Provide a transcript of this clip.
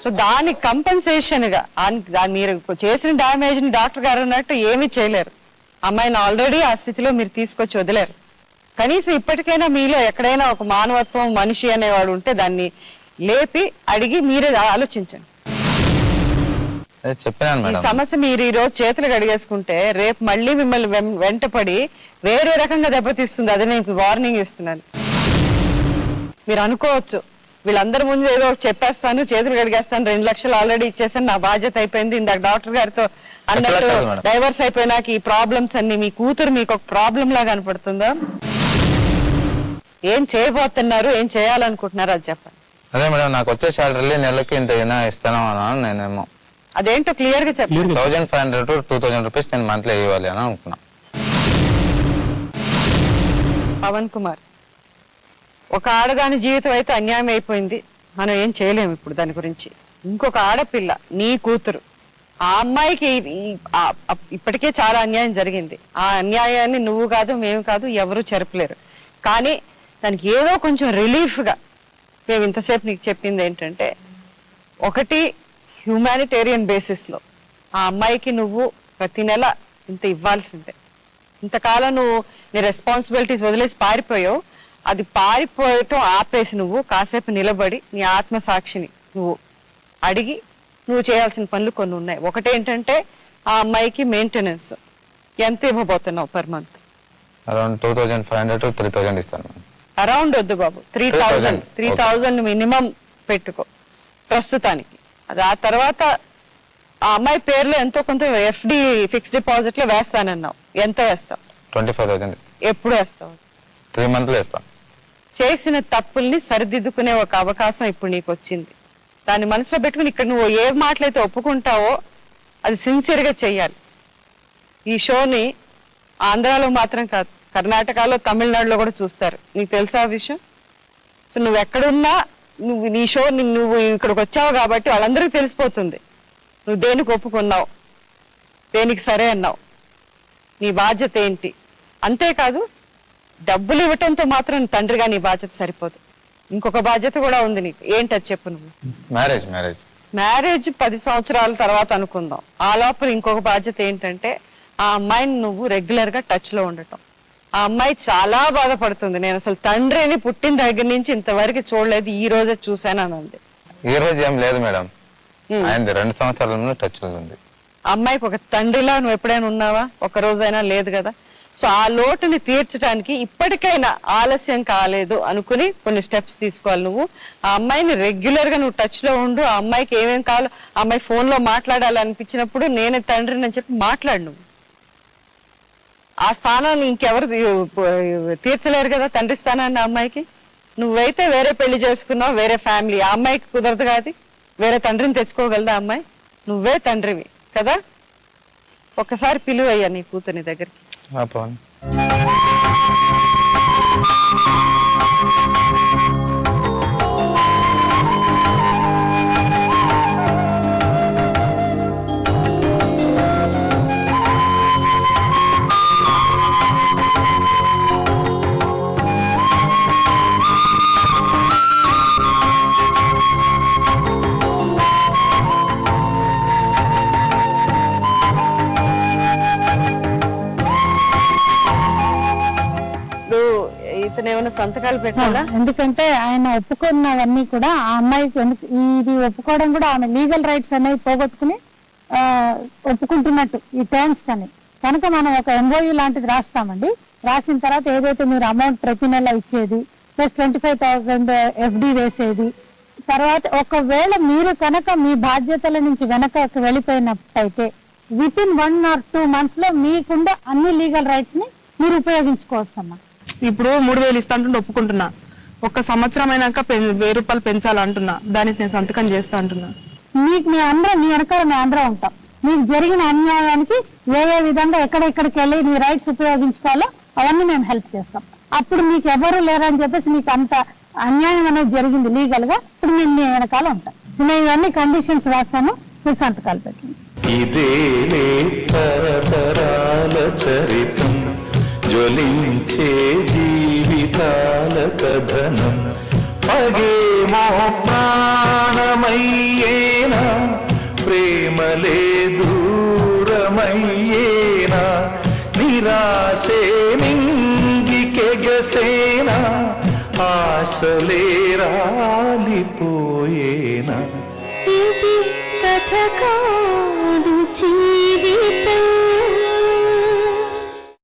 So దానికి compensation గా మీరు చేసిన డ్యామేజ్ ని డాక్టర్ గారు అన్నట్టు ఏమీ చేయలేరు. అమ్మాయిని ఆల్రెడీ ఆ స్థితిలో మీరు తీసుకొచ్చి వదిలేరు. కనీసం ఇప్పటికైనా మీలో ఎక్కడైనా ఒక మానవత్వం, మనిషి అనేవాడు ఉంటే దాన్ని లేపి అడిగి మీరే ఆలోచించండి. ఈ సమస్య మీరు ఈ రోజు చేతులు కడిగేసుకుంటే రేపు మళ్ళీ మిమ్మల్ని వెంటపడి వేరే రకంగా దెబ్బతీస్తుంది. అదే నేను వార్నింగ్ ఇస్తున్నాను. మీరు అనుకోవచ్చు వీళ్ళందరి ముందు ఏదో చెప్పేస్తాను, చేతులు కడిగేస్తాను, 2 లక్షలు ఆల్రెడీ ఇచ్చేసాను, నా బాధ్యత అయిపోయింది. ఇందాక డాక్టర్ గారితో అన్నట్టు డైవర్స్ అయిపోయినాక ఈ ప్రాబ్లమ్స్ అన్ని మీ కూతురు మీకు ఒక ప్రాబ్లం లాగా కనపడుతుందా? ఏం చేయబోతున్నారు, ఏం చేయాలనుకుంటున్నారు అది చెప్పండి. అదే మేడం, నాకు వచ్చే శాలరీ నెలకి ఇంత ఇస్తాను నేనేమో అదేంటో క్లియర్ గా చెప్పండి. 1500 to 2000 రూపీస్ నేను మంత్లీ ఇవ్వాలి అని అనుకున్నా. పవన్ కుమార్, ఒక ఆడదాని జీవితం అయితే అన్యాయం అయిపోయింది, మనం ఏం చేయలేము ఇప్పుడు దాని గురించి. ఇంకొక ఆడపిల్ల నీ కూతురు, ఆ అమ్మాయికి ఇప్పటికే చాలా అన్యాయం జరిగింది. ఆ అన్యాయాన్ని నువ్వు కాదు, మేము కాదు, ఎవరు చెరపలేరు. కానీ దానికి ఏదో కొంచెం రిలీఫ్ గా మేము ఇంతసేపు నీకు చెప్పింది ఏంటంటే, ఒకటి హ్యూమానిటేరియన్ బేసిస్ లో ఆ అమ్మాయికి నువ్వు ప్రతి నెల ఇంత ఇవ్వాల్సిందే. ఇంతకాలం నువ్వు నీ రెస్పాన్సిబిలిటీస్ వదిలేసి పారిపోయావు. అది పారిపోయటం ఆపేసి నువ్వు కాసేపు నిలబడి నీ ఆత్మసాక్షిని నువ్వు అడిగి నువ్వు చేయాల్సిన పనులు కొన్ని ఉన్నాయి. ఒకటేంటంటే ఆ అమ్మాయికి మెయింటెనెన్స్ ఎంత ఇవ్వబోతున్నావు పర్ మంత్? అరౌండ్ 2500 to 3000 ఇస్తాను. అరౌండ్ వద్దు బాబు, 3000 మినిమం పెట్టుకో ప్రస్తుతానికి. అది ఆ తర్వాత ఆ అమ్మాయి పేరులో ఎంతో కొంత FD ఫిక్స్డ్ డిపాజిట్ లో వేస్తానన్నావు. ఎంత వేస్తావు? 25,000. ఎప్పుడు వేస్తావు? 3 months వేస్తాను. చేసిన తప్పుల్ని సరిదిద్దుకునే ఒక అవకాశం ఇప్పుడు నీకు వచ్చింది. దాన్ని మనసులో పెట్టుకుని ఇక్కడ నువ్వు ఏ మాటలైతే ఒప్పుకుంటావో అది సిన్సియర్ గా చెయ్యాలి. ఈ షోని ఆంధ్రాలో మాత్రం కాదు, కర్ణాటకలో, తమిళనాడులో కూడా చూస్తారు. నీకు తెలుసా ఆ విషయం? సో నువ్వు ఎక్కడున్నా నువ్వు నీ షో నువ్వు ఇక్కడికి వచ్చావు కాబట్టి వాళ్ళందరికీ తెలిసిపోతుంది నువ్వు దేనికి ఒప్పుకున్నావు, దేనికి సరే అన్నావు, నీ బాధ్యత ఏంటి. అంతేకాదు డబ్బులు ఇవ్వటంతో మాత్రం తండ్రిగా నీ బాధ్యత సరిపోదు, ఇంకొక బాధ్యత కూడా ఉంది నీకు. ఏంటది చెప్పు నువ్వు? మ్యారేజ్ 10 సంవత్సరాల తర్వాత అనుకుందాం. ఆ లోపల ఇంకొక బాధ్యత ఏంటంటే ఆ అమ్మాయిని నువ్వు రెగ్యులర్ గా టచ్ లో ఉండటం. ఆ అమ్మాయి చాలా బాధపడుతుంది. నేను అసలు తండ్రిని పుట్టిన దగ్గర నుంచి ఇంతవరకు చూడలేదు, ఈ రోజే చూశాను అని అంది. ఈ రోజు ఏం లేదు మేడం, 2 సంవత్సరాల నుండి టచ్ ఉంది. అమ్మాయికి ఒక తండ్రిలా నువ్వు ఎప్పుడైనా ఉన్నావా? ఒక రోజైనా లేదు కదా. సో ఆ లోటుని తీర్చడానికి ఇప్పటికైనా ఆలస్యం కాలేదు అనుకుని కొన్ని స్టెప్స్ తీసుకోవాలి. నువ్వు ఆ అమ్మాయిని రెగ్యులర్ గా నువ్వు టచ్ లో ఉండు. ఆ అమ్మాయికి ఏమేం కావాలో, ఆ అమ్మాయి ఫోన్ లో మాట్లాడాలనిపించినప్పుడు నేనే తండ్రిని అని చెప్పి మాట్లాడు. నువ్వు ఆ స్థానాన్ని ఇంకెవరు తీర్చలేరు కదా, తండ్రి స్థానాన్ని ఆ అమ్మాయికి. నువ్వైతే వేరే పెళ్లి చేసుకున్నావు, వేరే ఫ్యామిలీ. ఆ అమ్మాయికి కుదరదు కాదు, వేరే తండ్రిని తెచ్చుకోగలదా అమ్మాయి? నువ్వే తండ్రివి కదా. ఒక్కసారి పిలువయ్యా నీ కూతుర్ని దగ్గరికి. ఏమైనా సంతకాలు పెట్టాలా? ఎందుకంటే ఆయన ఒప్పుకున్నవన్నీ కూడా ఆ అమ్మాయికి ఇది ఒప్పుకోవడం కూడా ఆమె లీగల్ రైట్స్ అనేవి పోగొట్టుకుని ఒప్పుకుంటున్నట్టు ఈ టర్మ్స్ కానీ కనుక మనం ఒక MOU లాంటిది రాస్తామండి. రాసిన తర్వాత ఏదైతే మీరు అమౌంట్ ప్రతి నెల ఇచ్చేది ప్లస్ 25,000 FD వేసేది, తర్వాత ఒకవేళ మీరు కనుక మీ బాధ్యతల నుంచి వెనకకి వెళ్ళిపోయినట్టయితే వితిన్ 1 or 2 months లో మీకుండా అన్ని లీగల్ రైట్స్ ని మీరు ఉపయోగించుకోవచ్చు అమ్మా. ఇప్పుడు 3000 ఇస్తా అంటుంటే ఒప్పుకుంటున్నా, 1 సంవత్సరం అయినాక 1000 రూపాయలు పెంచాలంటున్నా, దానికి నేను సంతకం చేస్తా అంటున్నా. మీకు మీ వెనకాల మేము అందరం ఉంటాం. మీకు జరిగిన అన్యాయానికి ఏ విధంగా ఎక్కడెక్కడికి వెళ్ళి మీ రైట్స్ ఉపయోగించుకోవాలో అవన్నీ మేము హెల్ప్ చేస్తాం. అప్పుడు మీకు ఎవరు లేరని చెప్పేసి మీకు అంత అన్యాయం అనేది జరిగింది లీగల్ గా, ఇప్పుడు మేము మీ వెనకాల ఉంటాం. మేము ఇవన్నీ కండిషన్స్ రాస్తాము, మీరు సంతకాలు పెట్టండి. జ్వలించే జీవితాల కథనం పగేమో ప్రాణమయ్యేనా ప్రేమలే దూరమయ్యేనా నిరాశే నింగికెగసేనా ఆశలే రాలిపోయేనా ఇది కథ కాదు